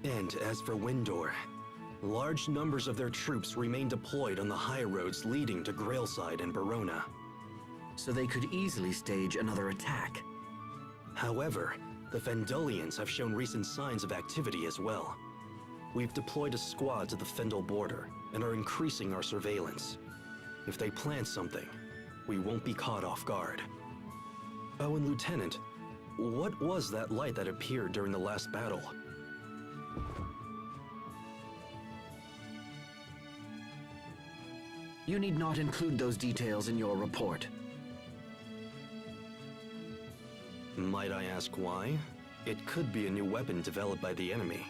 And as for Windor, large numbers of their troops remain deployed on the high roads leading to Grailside and Barona. So they could easily stage another attack. However, the Fendelians have shown recent signs of activity as well. We've deployed a squad to the Fendel border and are increasing our surveillance. If they plan something, we won't be caught off guard. Oh, and Lieutenant, what was that light that appeared during the last battle? You need not include those details in your report. Might I ask why? It could be a new weapon developed by the enemy.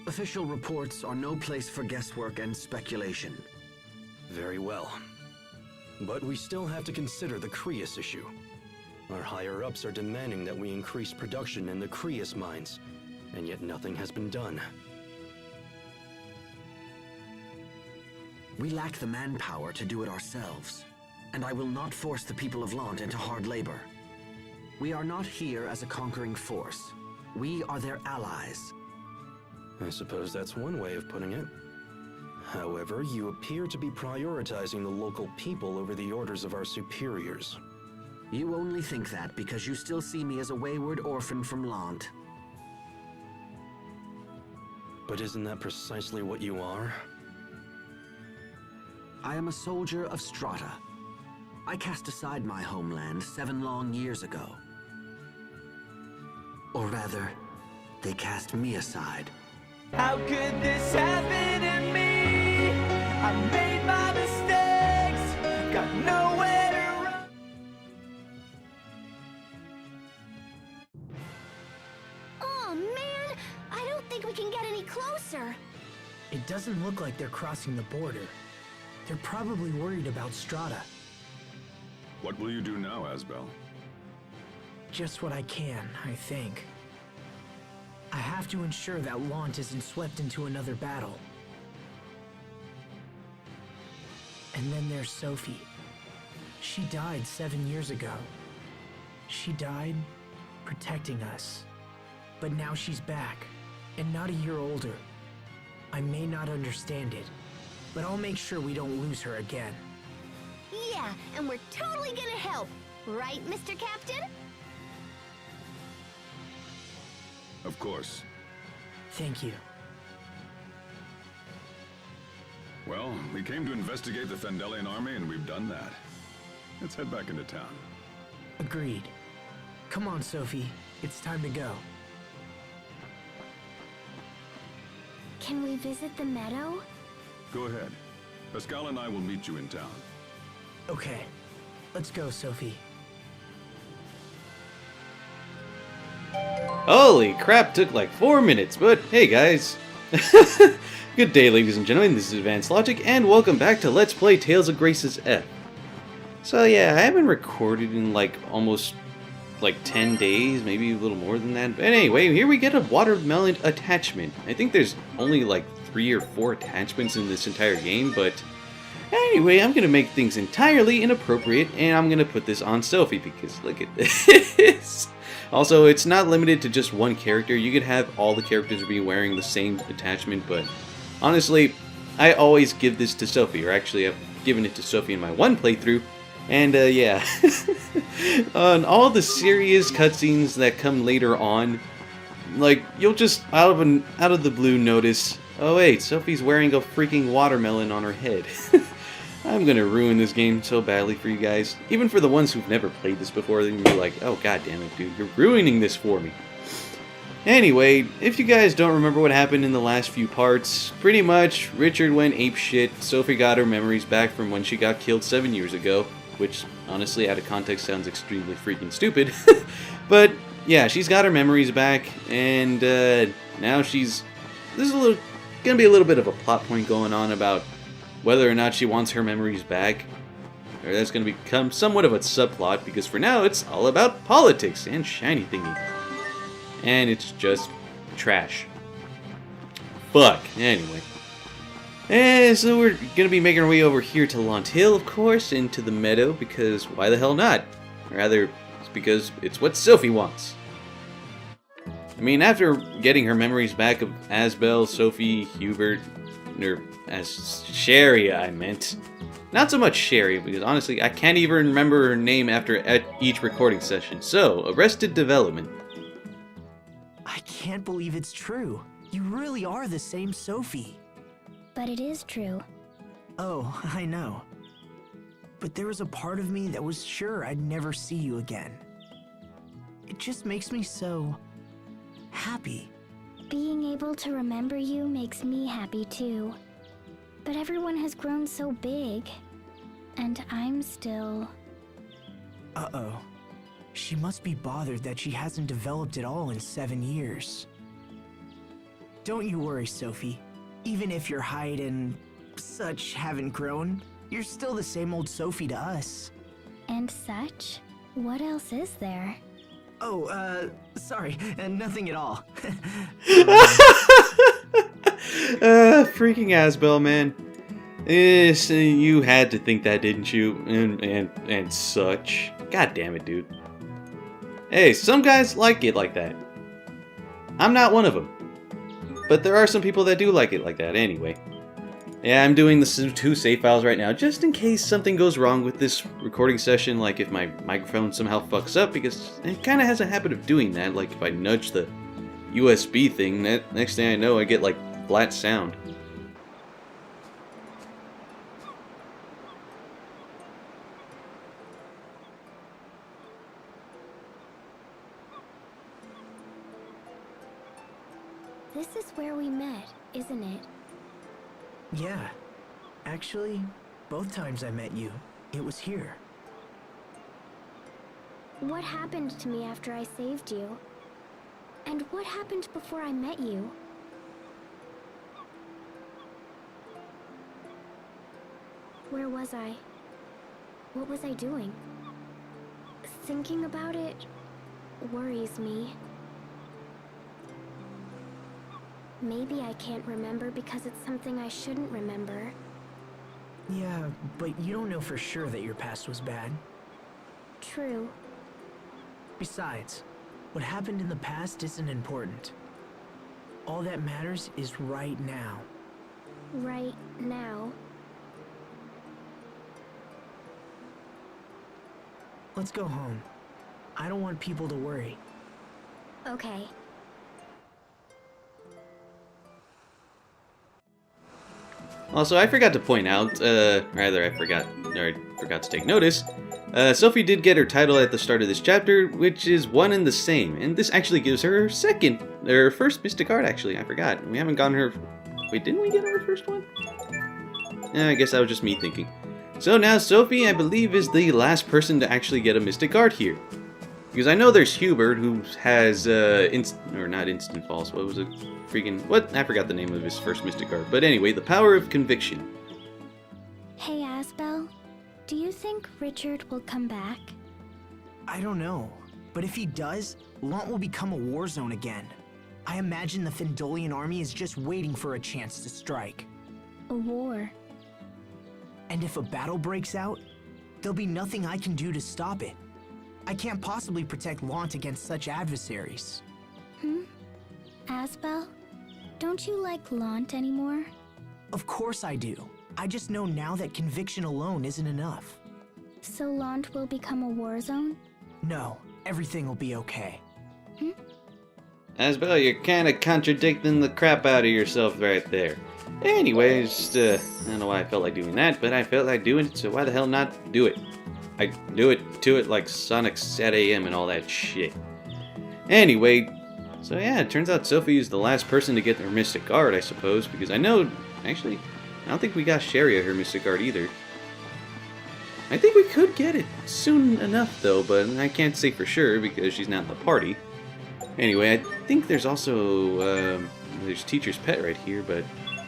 Official reports are no place for guesswork and speculation. Very well. But we still have to consider the Creus issue. Our higher-ups are demanding that we increase production in the Creus mines, and yet nothing has been done. We lack the manpower to do it ourselves, and I will not force the people of Lhant into hard labor. We are not here as a conquering force. We are their allies. I suppose that's one way of putting it. However, you appear to be prioritizing the local people over the orders of our superiors. You only think that because you still see me as a wayward orphan from Lhant. But isn't that precisely what you are? I am a soldier of Strata. I cast aside my homeland 7 long years ago. Or rather, they cast me aside. How could this happen to me? I made my mistakes, got nowhere to run. Oh man, I don't think we can get any closer. It doesn't look like they're crossing the border. They're probably worried about Strata. What will you do now, Asbel? Just what I can, I think. I have to ensure that Lhant isn't swept into another battle. And then there's Sophie. She died 7 years ago. She died protecting us. But now she's back, and not a year older. I may not understand it, but I'll make sure we don't lose her again. Yeah, and we're totally gonna help. Right, Mr. Captain? Of course. Thank you. Well, we came to investigate the Fendelian army, and we've done that. Let's head back into town. Agreed. Come on, Sophie. It's time to go. Can we visit the meadow? Go ahead. Pascal and I will meet you in town. Okay. Let's go, Sophie. Holy crap, took like 4 minutes, but hey guys. Good day, ladies and gentlemen, this is Advanced Logic, and welcome back to Let's Play Tales of Graces F. So yeah, I haven't recorded in almost 10 days, maybe a little more than that. But anyway, here we get a watermelon attachment. I think there's only 3 or 4 attachments in this entire game, but anyway, I'm gonna make things entirely inappropriate, and I'm gonna put this on Sophie because look at this. Also, it's not limited to just one character. You could have all the characters be wearing the same attachment, but honestly, I always give this to Sophie, or actually I've given it to Sophie in my one playthrough, and yeah. On all the serious cutscenes that come later on, you'll just out of the blue notice, oh wait, Sophie's wearing a freaking watermelon on her head. I'm gonna ruin this game so badly for you guys. Even for the ones who've never played this before, they're gonna be like, oh god damn it, dude, you're ruining this for me. Anyway, if you guys don't remember what happened in the last few parts, pretty much Richard went apeshit, Sophie got her memories back from when she got killed 7 years ago, which honestly out of context sounds extremely freaking stupid. But yeah, she's got her memories back, and now there's gonna be a little bit of a plot point going on about whether or not she wants her memories back, or that's going to become somewhat of a subplot, because for now it's all about politics and shiny thingy. And it's just trash. Fuck. Anyway. And so we're going to be making our way over here to Lhant Hill, of course, into the meadow, because why the hell not? Or rather, It's because it's what Sophie wants. I mean, after getting her memories back of Asbel, Sophie, Hubert, or as Sheria, I meant. Not so much Sheria, because honestly, I can't even remember her name after each recording session. So, Arrested Development. I can't believe it's true. You really are the same Sophie. But it is true. Oh, I know. But there was a part of me that was sure I'd never see you again. It just makes me so happy. Being able to remember you makes me happy too. But everyone has grown so big. And I'm still... Uh-oh. She must be bothered that she hasn't developed at all in 7 years. Don't you worry, Sophie. Even if your height and such haven't grown, you're still the same old Sophie to us. And such? What else is there? Oh, sorry, nothing at all. Freaking Asbel, man. Yes, you had to think that, didn't you? And such. God damn it, dude. Hey, some guys like it like that. I'm not one of them. But there are some people that do like it like that anyway. Yeah, I'm doing the 2 save files right now, just in case something goes wrong with this recording session, like if my microphone somehow fucks up, because it kind of has a habit of doing that, like if I nudge the USB thing, next thing I know I get like flat sound. This is where we met, isn't it? Yeah. Actually, both times I met you, it was here. What happened to me after I saved you? And what happened before I met you? Where was I? What was I doing? Thinking about it worries me. Maybe I can't remember because it's something I shouldn't remember. Yeah, but you don't know for sure that your past was bad. True. Besides, what happened in the past isn't important. All that matters is right now. Right now. Let's go home. I don't want people to worry. Okay. Also, I forgot to point out, rather I forgot to take notice, Sophie did get her title at the start of this chapter, which is one and the same, and this actually gives her her first mystic card, actually. I forgot. We haven't gotten her... Wait, didn't we get her first one? I guess that was just me thinking. So now Sophie, I believe, is the last person to actually get a mystic card here. Because I know there's Hubert, who has, not instant false, what was it? What? I forgot the name of his first mystic card. But anyway, the power of conviction. Hey, Asbel. Do you think Richard will come back? I don't know, but if he does, Lhant will become a war zone again. I imagine the Fendolian army is just waiting for a chance to strike. A war. And if a battle breaks out, there'll be nothing I can do to stop it. I can't possibly protect Lhant against such adversaries. Asbel? Don't you like Lhant anymore? Of course I do. I just know now that conviction alone isn't enough. So Lhant will become a war zone? No, everything will be okay. Asbel, you're kind of contradicting the crap out of yourself right there. Anyways, I don't know why I felt like doing that, but I felt like doing it, so why the hell not do it? I do it to it like Sonic's at AM and all that shit. Anyway, so yeah, it turns out Sophie is the last person to get her mystic card, I suppose, because I know, actually, I don't think we got Sheria her mystic card either. I think we could get it soon enough, though, but I can't say for sure because she's not in the party. Anyway, I think there's also, there's Teacher's Pet right here, but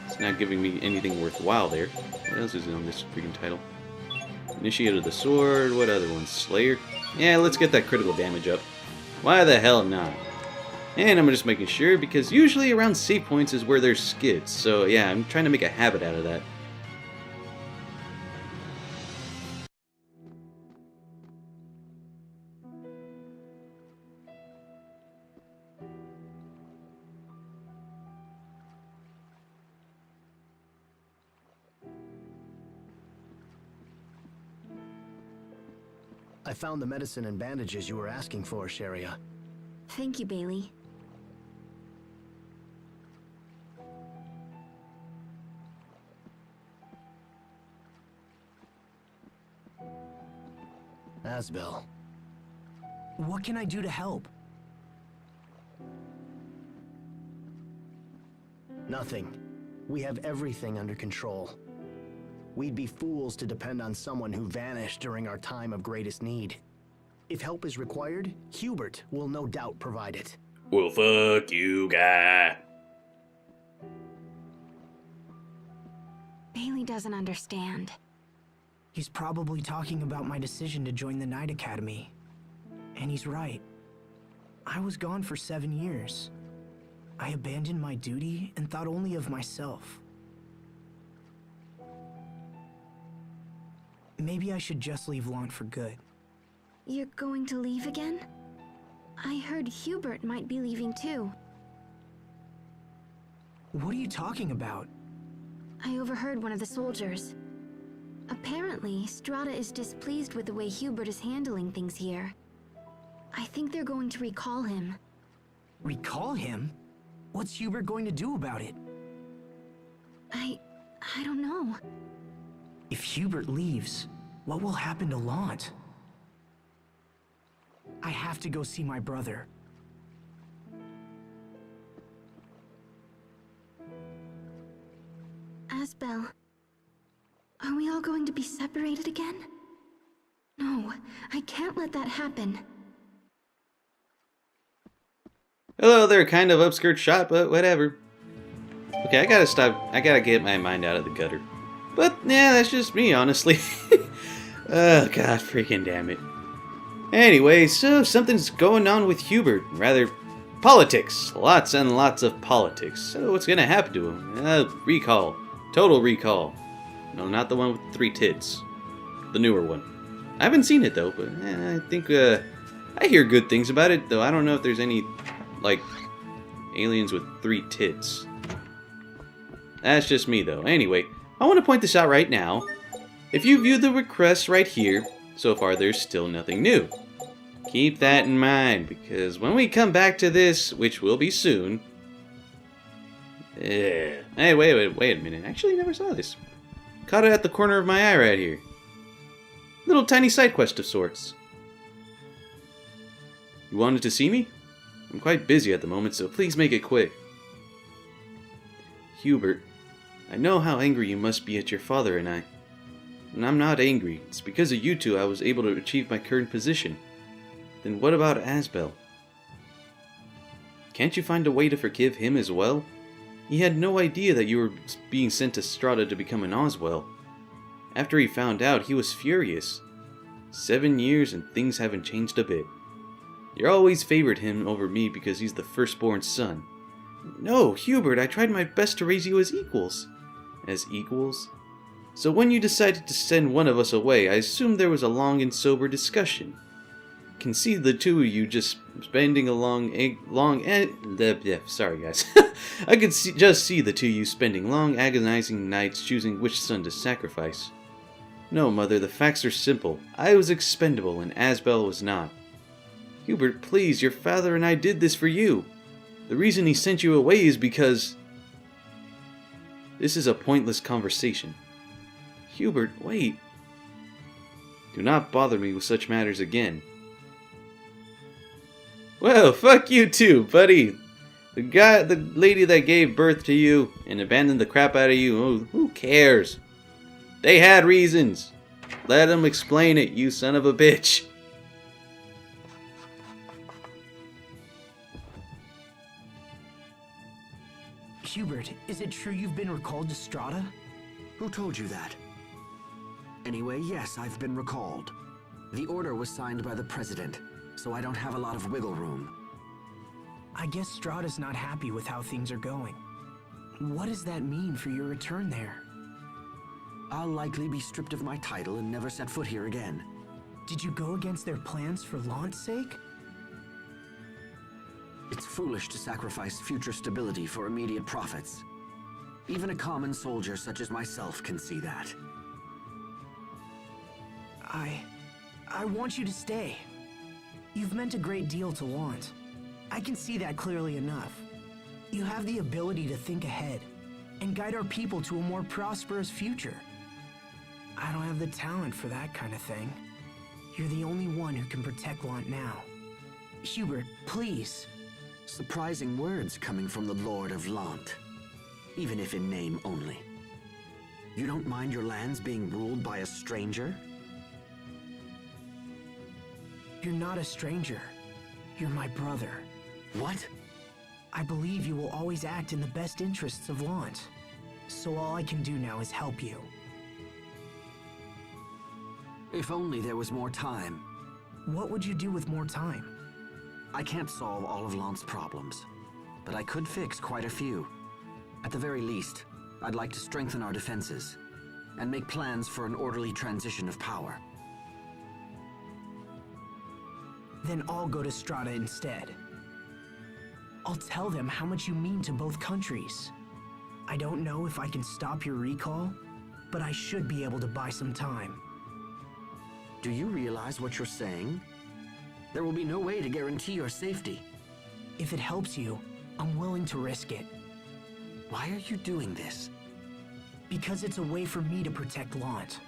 it's not giving me anything worthwhile there. What else is on this freaking title? Initiator of the Sword, what other ones? Slayer? Yeah, let's get that critical damage up. Why the hell not? And I'm just making sure, because usually around save points is where there's skids, so yeah, I'm trying to make a habit out of that. I found the medicine and bandages you were asking for, Sheria. Thank you, Bailey. Asbel. What can I do to help? Nothing. We have everything under control. We'd be fools to depend on someone who vanished during our time of greatest need. If help is required, Hubert will no doubt provide it. Well, fuck you, guy. Bailey doesn't understand. He's probably talking about my decision to join the Knight Academy. And he's right. I was gone for 7 years. I abandoned my duty and thought only of myself. Maybe I should just leave Lhant for good. You're going to leave again? I heard Hubert might be leaving too. What are you talking about? I overheard one of the soldiers. Apparently, Strata is displeased with the way Hubert is handling things here. I think they're going to recall him. Recall him? What's Hubert going to do about it? I don't know. If Hubert leaves, what will happen to Lhant? I have to go see my brother. Asbel, are we all going to be separated again? No, I can't let that happen. Hello there, kind of upskirt shot, but whatever. Okay, I gotta stop. I gotta get my mind out of the gutter. But, yeah, that's just me, honestly. Oh, god freaking damn it. Anyway, so something's going on with Hubert. Rather, politics. Lots and lots of politics. So what's gonna happen to him? Recall. Total recall. No, not the one with 3 tits. The newer one. I haven't seen it, though, but I think, I hear good things about it, though I don't know if there's any, like, aliens with 3 tits. That's just me, though. Anyway, I want to point this out right now. If you view the requests right here, so far there's still nothing new. Keep that in mind, because when we come back to this, which will be soon... Hey, wait a minute. Actually, I never saw this. Caught it at the corner of my eye right here. Little tiny side quest of sorts. You wanted to see me? I'm quite busy at the moment, so please make it quick. Hubert, I know how angry you must be at your father and I. And I'm not angry. It's because of you two I was able to achieve my current position. Then what about Asbel? Can't you find a way to forgive him as well? He had no idea that you were being sent to Strata to become an Oswell. After he found out, he was furious. 7 years and things haven't changed a bit. You always favored him over me because he's the firstborn son. No, Hubert, I tried my best to raise you as equals. As equals? So when you decided to send one of us away, I assumed there was a long and sober discussion. Can see the two of you just spending a sorry guys. I could just see the two of you spending long agonizing nights choosing which son to sacrifice. No, Mother, the facts are simple. I was expendable and Asbel was not. Hubert, please, your father and I did this for you. The reason he sent you away is because... This is a pointless conversation. Hubert, wait. Do not bother me with such matters again. Well, fuck you too, buddy. The lady that gave birth to you and abandoned the crap out of you, who cares? They had reasons. Let them explain it, you son of a bitch. Hubert, is it true you've been recalled to Strata? Who told you that? Anyway, yes, I've been recalled. The order was signed by the President, so I don't have a lot of wiggle room. I guess Strata's not happy with how things are going. What does that mean for your return there? I'll likely be stripped of my title and never set foot here again. Did you go against their plans for Lhant's sake? It's foolish to sacrifice future stability for immediate profits. Even a common soldier such as myself can see that. I want you to stay. You've meant a great deal to Lhant. I can see that clearly enough. You have the ability to think ahead and guide our people to a more prosperous future. I don't have the talent for that kind of thing. You're the only one who can protect Lhant now. Hubert, please. Surprising words coming from the Lord of Lhant, even if in name only. You don't mind your lands being ruled by a stranger? You're not a stranger. You're my brother. What? I believe you will always act in the best interests of Lhant. So all I can do now is help you. If only there was more time. What would you do with more time? I can't solve all of Lhant's problems, but I could fix quite a few. At the very least, I'd like to strengthen our defenses and make plans for an orderly transition of power. Then I'll go to Strata instead. I'll tell them how much you mean to both countries. I don't know if I can stop your recall, but I should be able to buy some time. Do you realize what you're saying? There will be no way to guarantee your safety. If it helps you, I'm willing to risk it. Why are you doing this? Because it's a way for me to protect Lhant.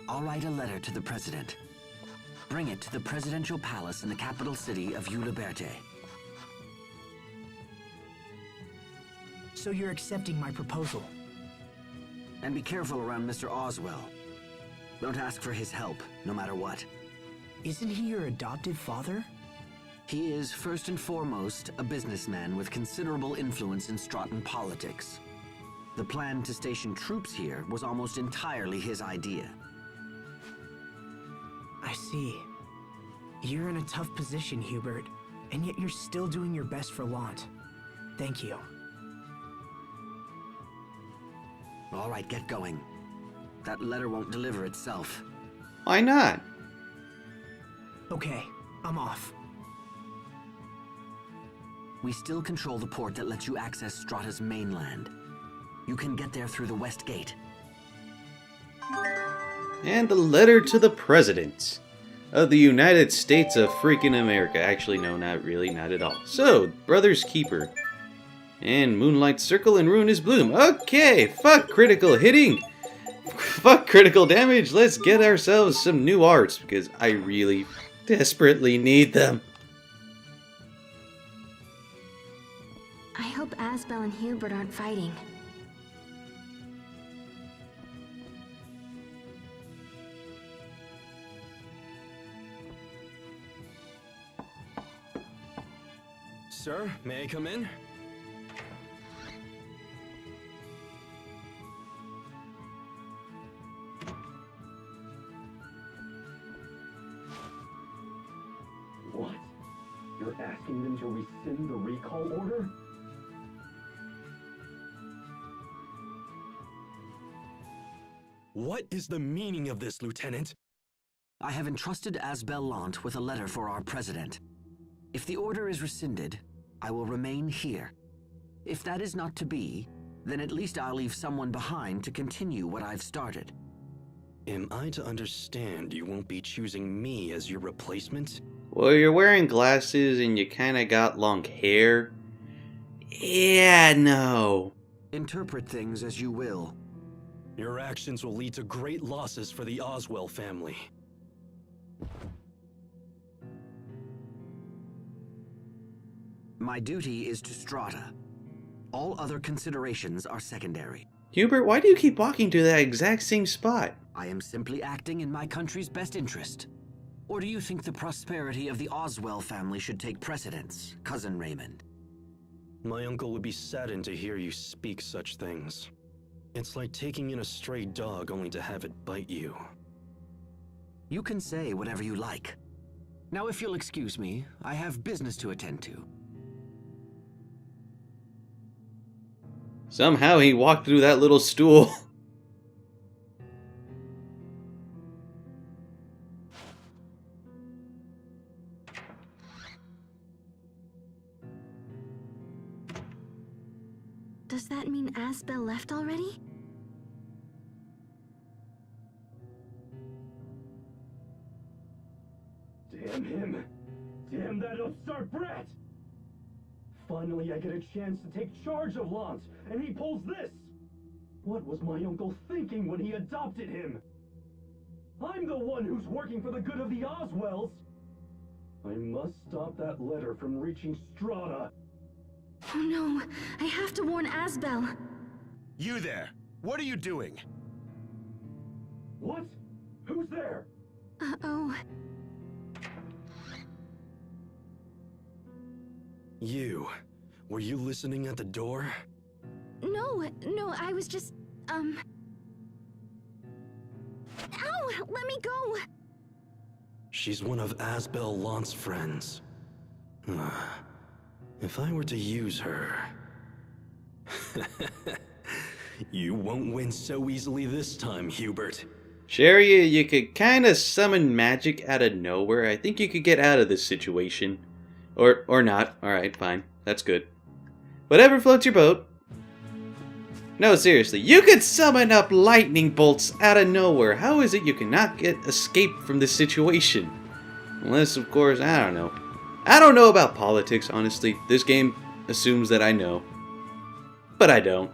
I'll write a letter to the President. Bring it to the Presidential Palace in the capital city of Hubert. So you're accepting my proposal? And be careful around Mr. Asbel. Don't ask for his help, no matter what. Isn't he your adopted father? He is, first and foremost, a businessman with considerable influence in Stratan politics. The plan to station troops here was almost entirely his idea. I see. You're in a tough position, Hubert, and yet you're still doing your best for Lhant. Thank you. All right, get going. That letter won't deliver itself. Why not? Okay, I'm off. We still control the port that lets you access Strata's mainland. You can get there through the West Gate. And the letter to the President of the United States of freaking America. Actually, no, not really, not at all. So, Brother's Keeper. And Moonlight Circle and Ruinous Bloom. Okay, fuck critical hitting. Fuck critical damage. Let's get ourselves some new arts, because I really desperately need them. I hope Asbel and Hubert aren't fighting. Sir, may I come in? What? You're asking them to rescind the recall order? What is the meaning of this, Lieutenant? I have entrusted Asbel Lhant with a letter for our President. If the order is rescinded, I will remain here. If that is not to be, then at least I'll leave someone behind to continue what I've started. Am I to understand you won't be choosing me as your replacement? Well, you're wearing glasses and you kinda got long hair. Yeah, no. Interpret things as you will. Your actions will lead to great losses for the Oswell family. My duty is to Strata. All other considerations are secondary. Hubert, why do you keep walking to that exact same spot? I am simply acting in my country's best interest. Or do you think the prosperity of the Oswell family should take precedence, Cousin Raymond? My uncle would be saddened to hear you speak such things. It's like taking in a stray dog only to have it bite you. You can say whatever you like. Now, if you'll excuse me, I have business to attend to. Somehow he walked through that little stool. Does that mean Asbel left already? Damn him! Damn that upstart brat! Finally I get a chance to take charge of Lhant, and he pulls this! What was my uncle thinking when he adopted him? I'm the one who's working for the good of the Oswells! I must stop that letter from reaching Strata. Oh no, I have to warn Asbel. You there! What are you doing? What? Who's there? Uh-oh. You. Were you listening at the door? No, I was just, Ow! Let me go! She's one of Asbel Lhant's friends. If I were to use her... You won't win so easily this time, Hubert. Sheria, you could kinda summon magic out of nowhere. I think you could get out of this situation. Or not. Alright, fine. That's good. Whatever floats your boat. No, seriously. You could summon up lightning bolts out of nowhere. How is it you cannot escape from this situation? Unless, of course, I don't know. I don't know about politics, honestly. This game assumes that I know. But I don't.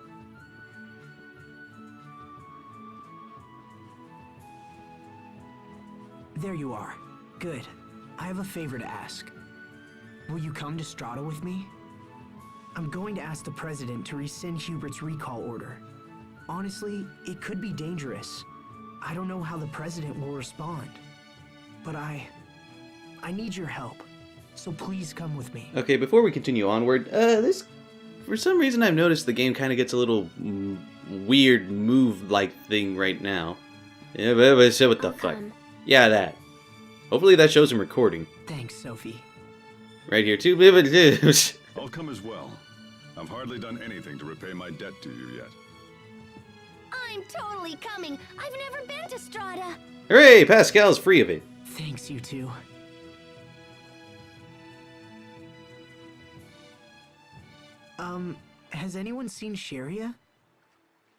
There you are. Good. I have a favor to ask. Will you come to Strata with me? I'm going to ask the President to rescind Hubert's recall order. Honestly, it could be dangerous. I don't know how the President will respond. But I need your help. So please come with me. Okay, before we continue onward, for some reason I've noticed the game kind of gets a little weird move-like thing right now. Yeah, but what the fuck? Yeah, that. Hopefully that shows him recording. Thanks, Sophie. Right here, too. I'll come as well. I've hardly done anything to repay my debt to you yet. I'm totally coming. I've never been to Strata. Hooray! Pascal's free of it. Thanks, you two. Has anyone seen Sheria?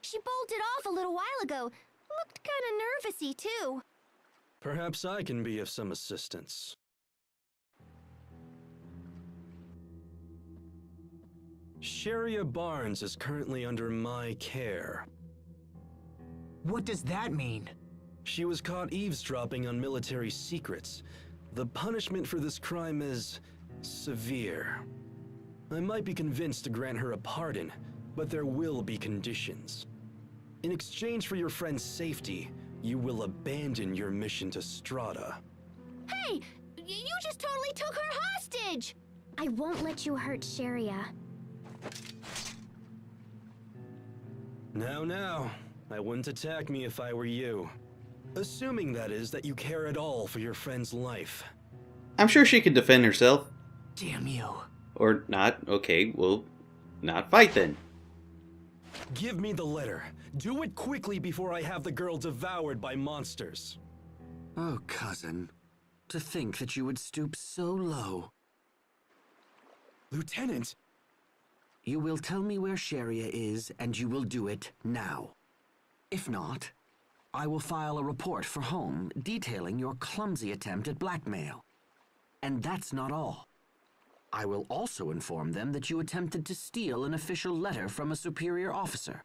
She bolted off a little while ago. Looked kinda nervousy, too. Perhaps I can be of some assistance. Sheria Barnes is currently under my care. What does that mean? She was caught eavesdropping on military secrets. The punishment for this crime is severe. I might be convinced to grant her a pardon, but there will be conditions. In exchange for your friend's safety, you will abandon your mission to Strata. Hey! You just totally took her hostage! I won't let you hurt Sheria. Now, I wouldn't attack me if I were you. Assuming, that is, that you care at all for your friend's life. I'm sure she can defend herself. Damn you. Or not. Okay, well, not fight then. Give me the letter. Do it quickly before I have the girl devoured by monsters. Oh, cousin. To think that you would stoop so low. Lieutenant! You will tell me where Sheria is, and you will do it now. If not, I will file a report for home detailing your clumsy attempt at blackmail. And that's not all. I will also inform them that you attempted to steal an official letter from a superior officer.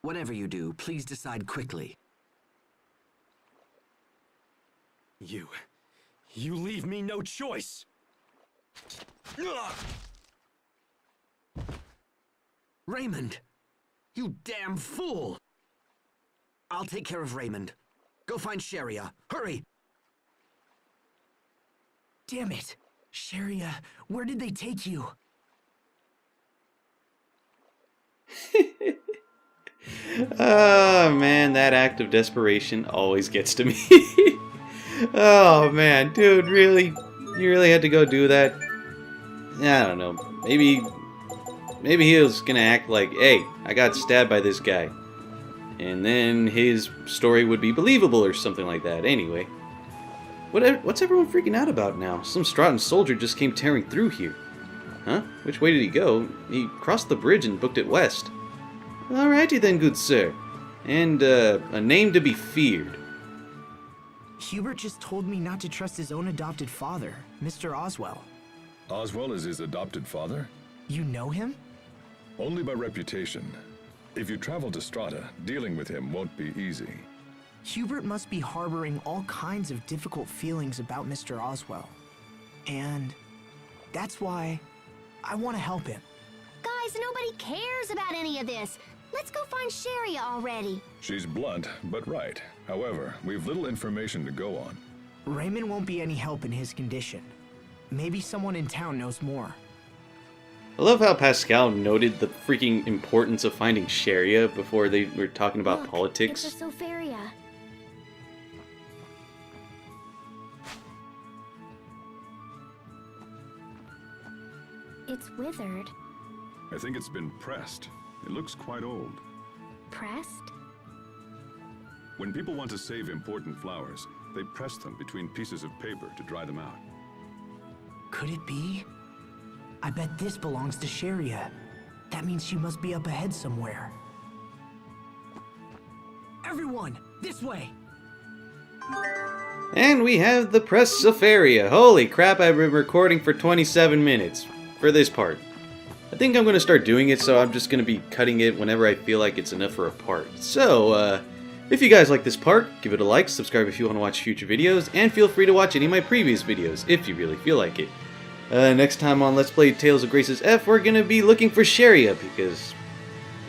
Whatever you do, please decide quickly. You leave me no choice! Raymond! You damn fool! I'll take care of Raymond. Go find Sheria. Hurry! Damn it! Sheria, where did they take you? Oh man, that act of desperation always gets to me. Oh man, dude, really? You really had to go do that? I don't know. Maybe he was gonna act like, hey, I got stabbed by this guy. And then his story would be believable or something like that. Anyway. What's everyone freaking out about now? Some Stratan soldier just came tearing through here. Huh? Which way did he go? He crossed the bridge and booked it west. Alrighty then, good sir. And, a name to be feared. Hubert just told me not to trust his own adopted father, Mr. Asbel. Oswald is his adopted father? You know him? Only by reputation. If you travel to Strata, dealing with him won't be easy. Hubert must be harboring all kinds of difficult feelings about Mr. Asbel. And that's why I want to help him. Guys, nobody cares about any of this. Let's go find Sheria already. She's blunt, but right. However, we've little information to go on. Raymond won't be any help in his condition. Maybe someone in town knows more. I love how Pascal noted the freaking importance of finding Sheria before they were talking about Look, politics. It's a Sofaria. It's withered. I think it's been pressed. It looks quite old. Pressed? When people want to save important flowers, they press them between pieces of paper to dry them out. Could it be? I bet this belongs to Sheria. That means she must be up ahead somewhere. Everyone, this way! And we have the press Safaria. Holy crap, I've been recording for 27 minutes for this part. I think I'm going to start doing it, so I'm just going to be cutting it whenever I feel like it's enough for a part. So, if you guys like this part, give it a like, subscribe if you want to watch future videos, and feel free to watch any of my previous videos if you really feel like it. Next time on Let's Play Tales of Graces F, we're going to be looking for Sheria, because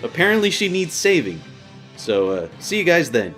apparently she needs saving. So, see you guys then.